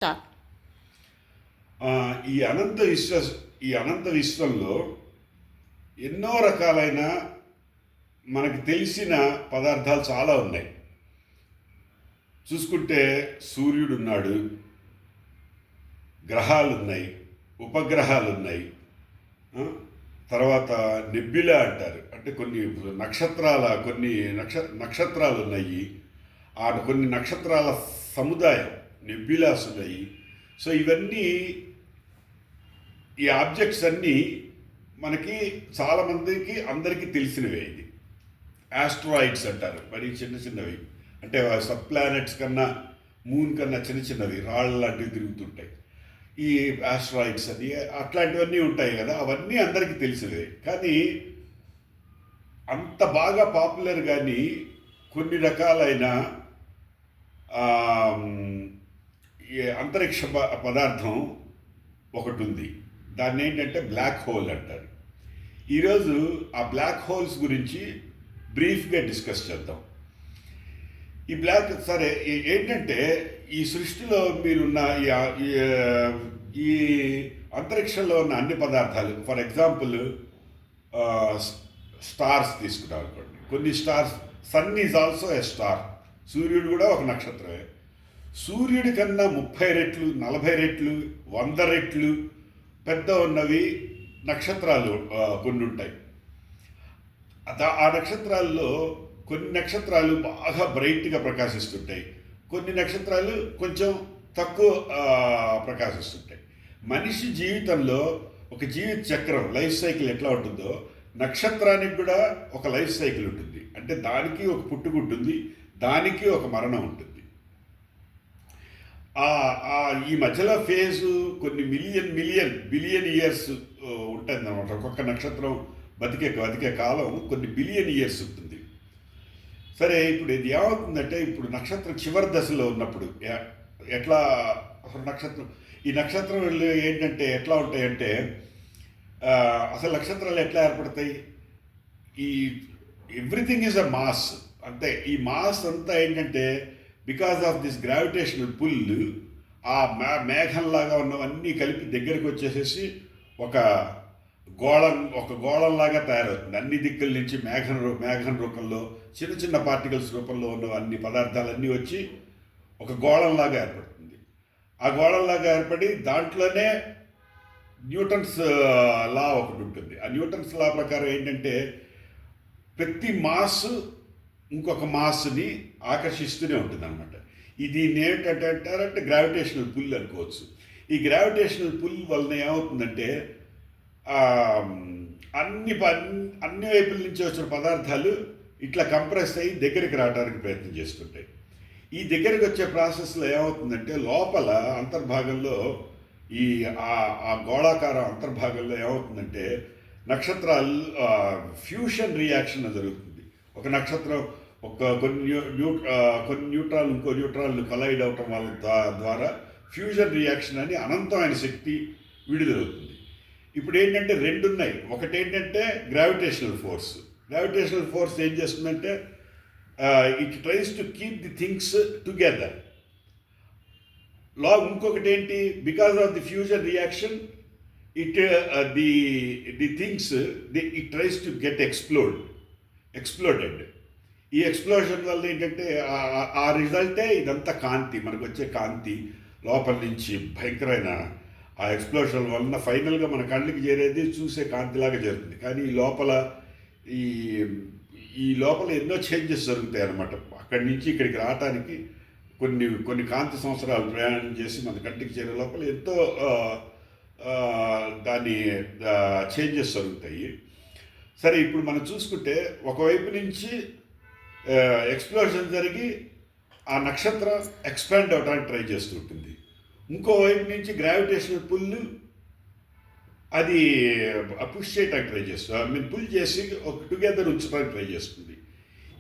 Start. ఆ, ఈ అనంత విశ్వ ఈ అనంత విశ్వంలో ఎన్నో రకాలైన మనకు తెలిసిన పదార్థాలు చాలా ఉన్నాయి. చూసుకుంటే సూర్యుడు ఉన్నాడు, గ్రహాలు ఉన్నాయి, ఉపగ్రహాలు ఉన్నాయి. ఆ, తర్వాత నెబ్యులా అంటారు, అంటే కొన్ని నక్షత్రాలు ఉన్నాయి. ఆ కొన్ని నక్షత్రాల సముదాయం నెబ్యులాస్ ఉన్నాయి. సో ఇవన్నీ, ఈ ఆబ్జెక్ట్స్ అన్నీ మనకి చాలామందికి అందరికీ తెలిసినవే. ఇది ఆస్ట్రాయిడ్స్ అంటారు, మరి చిన్న చిన్నవి, అంటే సబ్ ప్లానెట్స్ కన్నా మూన్ కన్నా చిన్న చిన్నవి రాళ్ళ లాంటివి తిరుగుతుంటాయి. ఈ ఆస్ట్రాయిడ్స్ అని అట్లాంటివన్నీ ఉంటాయి కదా, అవన్నీ అందరికీ తెలిసినవే. కానీ అంత బాగా పాపులర్ కానీ కొన్ని రకాలైన ఈ అంతరిక్ష పదార్థం ఒకటి ఉంది. దాన్ని ఏంటంటే బ్లాక్ హోల్ అంటారు. ఈరోజు ఆ బ్లాక్ హోల్స్ గురించి బ్రీఫ్గా డిస్కస్ చేద్దాం. ఈ బ్లాక్ సరే ఏంటంటే, ఈ సృష్టిలో మీరున్న ఈ అంతరిక్షంలో ఉన్న అన్ని పదార్థాలు, ఫర్ ఎగ్జాంపుల్ స్టార్స్ తీసుకున్నాం అనుకోండి. కొన్ని stars, sun is also a star. సూర్యుడు కూడా ఒక నక్షత్రమే. సూర్యుడి కన్నా 30 రెట్లు, 40 రెట్లు, 100 రెట్లు పెద్ద ఉన్నవి నక్షత్రాలు కొన్ని ఉంటాయి. ఆ నక్షత్రాల్లో కొన్ని నక్షత్రాలు బాగా బ్రైట్గా ప్రకాశిస్తుంటాయి, కొన్ని నక్షత్రాలు కొంచెం తక్కువ ప్రకాశిస్తుంటాయి. మనిషి జీవితంలో ఒక జీవిత చక్రం, లైఫ్ సైకిల్ ఎట్లా ఉంటుందో, నక్షత్రానికి కూడా ఒక లైఫ్ సైకిల్ ఉంటుంది. అంటే దానికి ఒక పుట్టుక ఉంటుంది, దానికి ఒక మరణం ఉంటుంది. ఈ మధ్యలో ఫేజు కొన్ని బిలియన్ ఇయర్స్ ఉంటుంది అనమాట. ఒక్కొక్క నక్షత్రం బతికే కాలం కొన్ని బిలియన్ ఇయర్స్ ఉంటుంది. సరే, ఇప్పుడు ఇది ఏమవుతుందంటే, ఇప్పుడు నక్షత్రం చివరి దశలో ఉన్నప్పుడు ఎట్లా ఈ నక్షత్రం ఏంటంటే ఎట్లా ఉంటాయంటే, అసలు నక్షత్రాలు ఎట్లా ఏర్పడతాయి? ఈ ఎవ్రీథింగ్ ఈజ్ అ మాస్. అంటే ఈ మాస్ అంతా ఏంటంటే, because of this gravitational pull, ఆ మేఘంలాగా ఉన్నవన్నీ కలిపి దగ్గరికి వచ్చేసేసి ఒక గోళంలాగా తయారవుతుంది. అన్ని దిక్కుల నుంచి మేఘం రూపంలో, చిన్న చిన్న పార్టికల్స్ రూపంలో ఉన్న అన్ని పదార్థాలన్నీ వచ్చి ఒక గోళంలాగా ఏర్పడుతుంది. ఆ గోళంలాగా ఏర్పడి దాంట్లోనే న్యూటన్స్ లా ఒకటి ఉంటుంది. ఆ న్యూటన్స్ లా ప్రకారం ఏంటంటే, ప్రతి మాస్ ఇంకొక మాస్ని ఆకర్షిస్తూనే ఉంటుంది అనమాట. ఇది ఏంటంటే గ్రావిటేషనల్ పుల్ అనుకోవచ్చు. ఈ గ్రావిటేషనల్ పుల్ వలన ఏమవుతుందంటే, అన్ని వైపుల నుంచి వచ్చిన పదార్థాలు ఇట్లా కంప్రెస్ అయ్యి దగ్గరికి రావడానికి ప్రయత్నం చేస్తుంటాయి. ఈ దగ్గరికి వచ్చే ప్రాసెస్లో ఏమవుతుందంటే, లోపల అంతర్భాగంలో ఆ గోళాకార అంతర్భాగంలో ఏమవుతుందంటే, నక్షత్రాలు ఫ్యూషన్ రియాక్షన్ జరుగుతుంది. ఒక నక్షత్రం కొన్ని న్యూట్రాన్లు ఇంకో న్యూట్రాన్లు కొలైడ్ అవటం వల్ల ద్వారా ఫ్యూజన్ రియాక్షన్ అని అనంతమైన శక్తి విడుదలవుతుంది. ఇప్పుడు ఏంటంటే రెండు ఉన్నాయి. ఒకటి ఏంటంటే గ్రావిటేషనల్ ఫోర్స్ ఏం చేస్తుందంటే, it tries to keep the things together. ఇంకొకటి ఏంటి, because of the fusion reaction the things it tries to get exploded. ఈ ఎక్స్ప్లోషన్ వల్ల ఏంటంటే, ఆ రిజల్టే ఇదంతా కాంతి, మనకు వచ్చే కాంతి లోపల నుంచి భయంకరమైన ఆ ఎక్స్ప్లోషన్ వలన ఫైనల్గా మన కళ్ళకి చేరేది చూసే కాంతిలాగా జరుగుతుంది. కానీ ఈ లోపల ఎన్నో చేంజెస్ జరుగుతాయి అన్నమాట. అక్కడి నుంచి ఇక్కడికి రావటానికి కొన్ని కాంతి సంవత్సరాలు ప్రయాణం చేసి మన కంటికి చేరే లోపల ఎంతో దాని చేంజెస్ జరుగుతాయి. సరే, ఇప్పుడు మనం చూసుకుంటే, ఒకవైపు నుంచి ఎక్స్ప్లోషన్ జరిగి ఆ నక్షత్రం ఎక్స్పాండ్ అవడానికి ట్రై చేస్తుంటుంది. ఇంకోవైపు నుంచి గ్రావిటేషనల్ పుల్ అది పుష్ చేయడానికి ట్రై చేస్తుంది, పుల్ చేసి ఒక టుగెదర్ ఉంచడానికి ట్రై చేస్తుంది.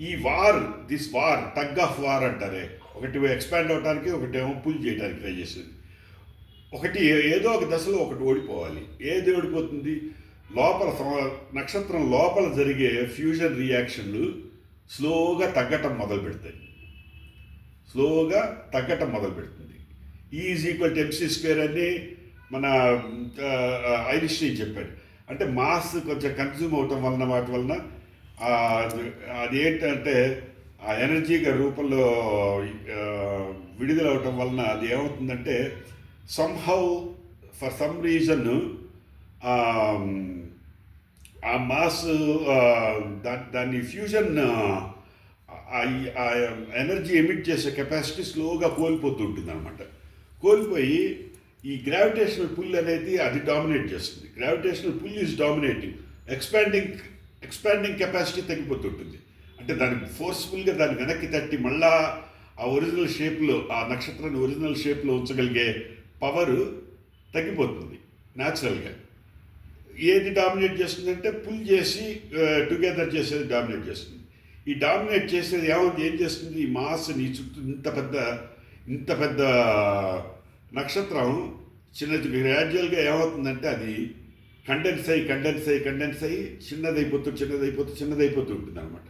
ఈ this war, tug of war అంటారే, ఒకటి ఎక్స్పాండ్ అవడానికి, ఒకటేమో పుల్ చేయడానికి ట్రై చేస్తుంది. ఒకటి ఏదో ఒక దశలో ఒకటి ఓడిపోవాలి. ఏది ఓడిపోతుంది? నక్షత్రం లోపల జరిగే ఫ్యూజన్ రియాక్షన్లు స్లోగా తగ్గటం మొదలు పెడుతుంది. ఈ is equal to MC square అని మన ఐన్స్టీన్ చెప్పాడు. అంటే మాస్ కొంచెం కన్జ్యూమ్ అవటం వలన వాటి వలన ఆ, అది ఏంటంటే ఆ ఎనర్జీగా రూపంలో ఆ, విడుదలవటం వలన అది ఏమవుతుందంటే సంహౌ ఫర్ సమ్ రీజన్ ఆ మాస్ దాన్ని ఫ్యూజన్ ఆ ఎనర్జీ ఎమిట్ చేసే కెపాసిటీ స్లోగా కోల్పోతూ ఉంటుంది అనమాట. కోల్పోయి ఈ గ్రావిటేషనల్ పుల్ అనేది అది డామినేట్ చేస్తుంది. Gravitational pull is dominating. Expanding capacity తగ్గిపోతుంటుంది. అంటే దానికి ఫోర్స్ఫుల్గా దాన్ని వెనక్కి తట్టి మళ్ళా ఆ ఒరిజినల్ షేప్లో, ఆ నక్షత్రాన్ని ఒరిజినల్ షేప్లో ఉంచగలిగే పవరు తగ్గిపోతుంది న్యాచురల్గా. ఏది డామినేట్ చేస్తుందంటే పుల్ చేసి టుగెదర్ చేసేది డామినేట్ చేస్తుంది. ఈ డామినేట్ చేసేది ఏం చేస్తుంది, ఈ మాస్ని చుట్టూ ఇంత పెద్ద నక్షత్రం చిన్నది గ్రాడ్యువల్గా ఏమవుతుందంటే అది కండెన్స్ అయ్యి చిన్నదైపోతూ ఉంటుంది అనమాట.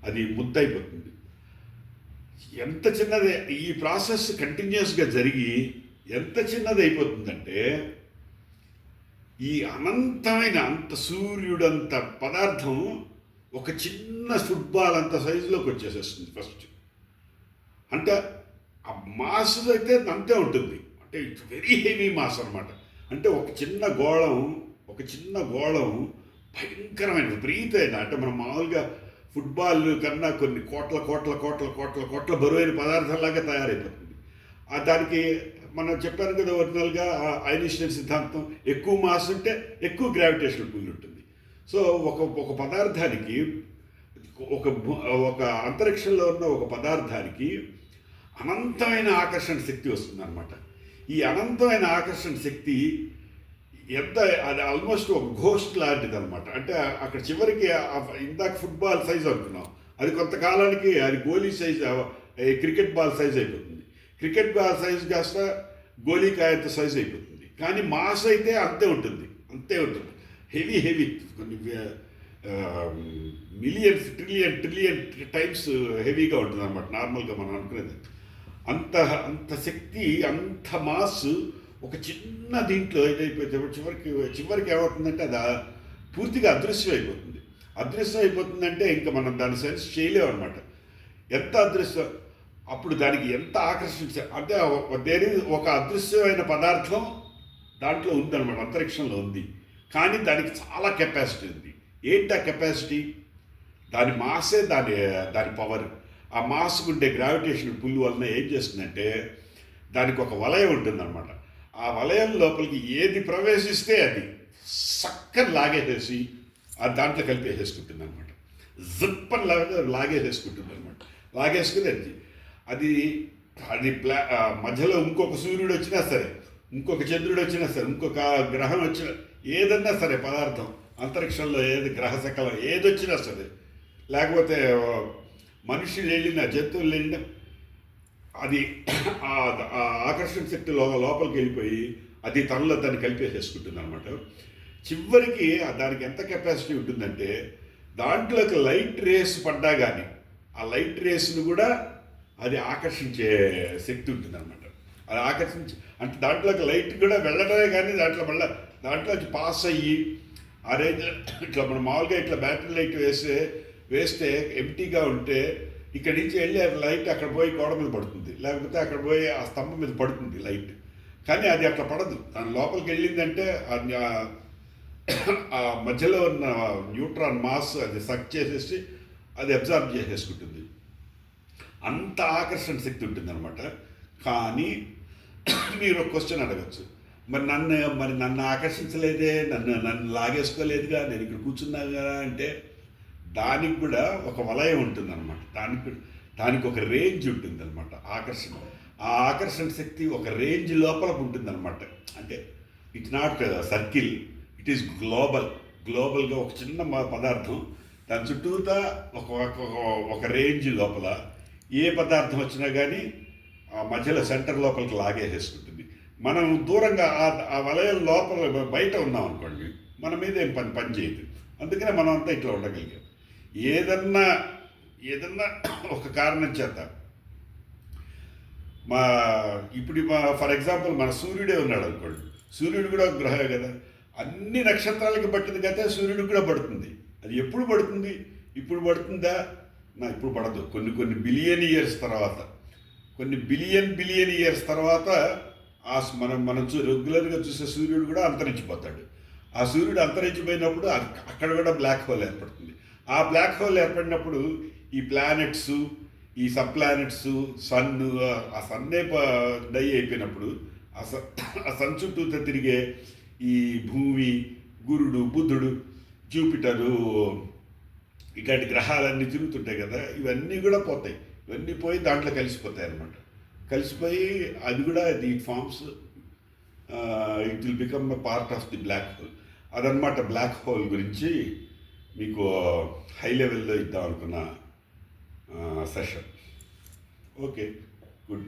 అది ముద్దయిపోతుంది. ఎంత చిన్నది ఈ ప్రాసెస్ కంటిన్యూస్గా జరిగి ఎంత చిన్నది అయిపోతుందంటే ఈ అనంతమైన అంత సూర్యుడంత పదార్థం ఒక చిన్న ఫుట్బాల్ అంత సైజులోకి వచ్చేసేస్తుంది ఫస్ట్. అంటే ఆ మాస్ అయితే అంతే ఉంటుంది. అంటే ఇట్స్ వెరీ హెవీ మాస్ అనమాట. అంటే ఒక చిన్న గోళం భయంకరమైన విపరీతమైన, అంటే మనం మామూలుగా ఫుట్బాల్ కన్నా కొన్ని కోట్ల బరువైన పదార్థంలాగా తయారైపోతుంది. దానికి మనం చెప్పాను కదా ఒరిజినల్గా ఐన్స్టీన్ సిద్ధాంతం, ఎక్కువ మాస్ ఉంటే ఎక్కువ గ్రావిటేషనల్ పుల్ ఉంటుంది. సో ఒక పదార్థానికి ఒక అంతరిక్షంలో ఉన్న ఒక పదార్థానికి అనంతమైన ఆకర్షణ శక్తి వస్తుందన్నమాట. ఈ అనంతమైన ఆకర్షణ శక్తి అది ఆల్మోస్ట్ ఒక ఘోస్ట్ లాంటిది అనమాట. అంటే అక్కడ చివరికి ఇందాక ఫుట్బాల్ సైజ్ అనుకున్నాం, అది కొంతకాలానికి అది గోలీ సైజ్, క్రికెట్ బాల్ సైజ్ అయిపోతుంది. క్రికెట్ బాల్ సైజ్ కాస్త గోలీకాయంత సైజ్ అయిపోతుంది. కానీ మాస్ అయితే అంతే ఉంటుంది. హెవీ కొన్ని మిలియన్స్ ట్రిలియన్ టైమ్స్ హెవీగా ఉంటుంది అనమాట నార్మల్గా మనం అనుకునేది. అంత శక్తి, అంత మాస్ ఒక చిన్న దీంట్లో ఇదైపోతే చివరికి ఏమవుతుందంటే అది పూర్తిగా అదృశ్యం అయిపోతుందంటే ఇంకా మనం దాన్ని సెన్స్ చేయలేము అనమాట. ఎంత అదృశ్యం, అప్పుడు దానికి ఎంత ఆకర్షించ అంటే ఒక అదృశ్యమైన పదార్థం దాంట్లో ఉందన్నమాట, అంతరిక్షంలో ఉంది. కానీ దానికి చాలా కెపాసిటీ ఉంది. ఏంటి ఆ కెపాసిటీ? దాని మాసే దాని పవర్. ఆ మాస్కు ఉండే గ్రావిటేషన్ పుల్ వలన ఏం చేస్తుందంటే దానికి ఒక వలయం ఉంటుందన్నమాట. ఆ వలయం లోపలికి ఏది ప్రవేశిస్తే అది చక్కని లాగేసేసి దాంట్లో కలిపేసేసుకుంటుంది అనమాట. జిప్పని లాగేసేసుకుంటుంది అనమాట. లాగేసుకుని అది మధ్యలో ఇంకొక సూర్యుడు వచ్చినా సరే, ఇంకొక చంద్రుడు వచ్చినా సరే, ఇంకొక గ్రహం వచ్చినా, ఏదన్నా సరే పదార్థం అంతరిక్షంలో ఏది గ్రహశకలం ఏది వచ్చినా సరే, లేకపోతే మనుషులు వెళ్ళినా జంతువులు వెళ్ళినా అది ఆకర్షణ శక్తి లోపలికి వెళ్ళిపోయి అది తనలో దాన్ని కలిపేసేసుకుంటుంది అనమాట. చివరికి దానికి ఎంత కెపాసిటీ ఉంటుందంటే దాంట్లోకి లైట్ రేస్ పడ్డా కానీ ఆ లైట్ రేస్ను కూడా అది ఆకర్షించే శక్తి ఉంటుంది అనమాట. అది అంటే దాంట్లోకి లైట్ కూడా వెళ్ళడమే కానీ దాంట్లోకి పాస్ అయ్యి ఆ రేంజ్ ఇట్లా మనం మామూలుగా ఇట్లా బ్యాటరీ లైట్ వేస్తే ఎంటీగా ఉంటే ఇక్కడి నుంచి వెళ్ళి లైట్ అక్కడ పోయి గోడ మీద పడుతుంది, లేకపోతే అక్కడ పోయి ఆ స్తంభం మీద పడుతుంది లైట్. కానీ అది అట్లా పడదు. దాని లోపలికి వెళ్ళిందంటే ఆ మధ్యలో ఉన్న న్యూట్రాన్ మాస్ అది సక్ చేసేసి అది అబ్జర్వ్ చేసేసుకుంటుంది. అంత ఆకర్షణ శక్తి ఉంటుంది అనమాట. కానీ మీరు ఒక క్వశ్చన్ అడగచ్చు, మరి నన్ను ఆకర్షించలేదే, నన్ను లాగేసుకోలేదుగా, నేను ఇక్కడ కూర్చున్నా కదా అంటే దానికి కూడా ఒక వలయం ఉంటుందన్నమాట. దానికి ఒక రేంజ్ ఉంటుందన్నమాట ఆకర్షణ. ఆ ఆకర్షణ శక్తి ఒక రేంజ్ లోపల ఉంటుందన్నమాట. అంటే it's not circle, it is గ్లోబల్గా ఒక చిన్న పదార్థం దాని చుట్టూతా ఒక రేంజ్ లోపల ఏ పదార్థం వచ్చినా కానీ ఆ మధ్యలో సెంటర్ లోపలికి లాగేసేసుకుంటుంది. మనం దూరంగా ఆ వలయం లోపల బయట ఉన్నాం అనుకోండి, మన మీద ఏం పని చేయదు. అందుకనే మనం అంతా ఇట్లా ఉండగలిగాం. ఏదన్నా ఒక కారణం చేత మా ఇప్పుడు ఫర్ ఎగ్జాంపుల్ మన సూర్యుడే ఉన్నాడు అనుకోండి, సూర్యుడు కూడా ఒక గ్రహమే కదా. అన్ని నక్షత్రాలకి పట్టింది కదా, సూర్యుడికి కూడా పడుతుంది. అది ఎప్పుడు పడుతుంది? ఇప్పుడు పడుతుందా? ఇప్పుడు పడదు. కొన్ని కొన్ని బిలియన్ ఇయర్స్ తర్వాత, కొన్ని బిలియన్ ఇయర్స్ తర్వాత మనం రెగ్యులర్గా చూసే సూర్యుడు కూడా అంతరించిపోతాడు. ఆ సూర్యుడు అంతరించిపోయినప్పుడు అక్కడ కూడా బ్లాక్ హోల్ ఏర్పడుతుంది. ఆ బ్లాక్ హోల్ ఏర్పడినప్పుడు ఈ ప్లానెట్స్, ఈ సబ్ ప్లానెట్స్, సన్, ఆ సన్నే డై అయిపోయినప్పుడు ఆ సన్ చుట్టూతో తిరిగే ఈ భూమి, గురుడు, బుధుడు, జూపిటరు, ఇట్లాంటి గ్రహాలన్నీ తిరుగుతుంటాయి కదా, ఇవన్నీ కూడా పోతాయి. ఇవన్నీ పోయి దాంట్లో కలిసిపోతాయి అన్నమాట. కలిసిపోయి అది కూడా it forms, it will become a part of the black hole. అదనమాట బ్లాక్ హోల్ గురించి మీకు హై లెవెల్లో ఇద్దాం అనుకున్న సెషన్. Okay, good.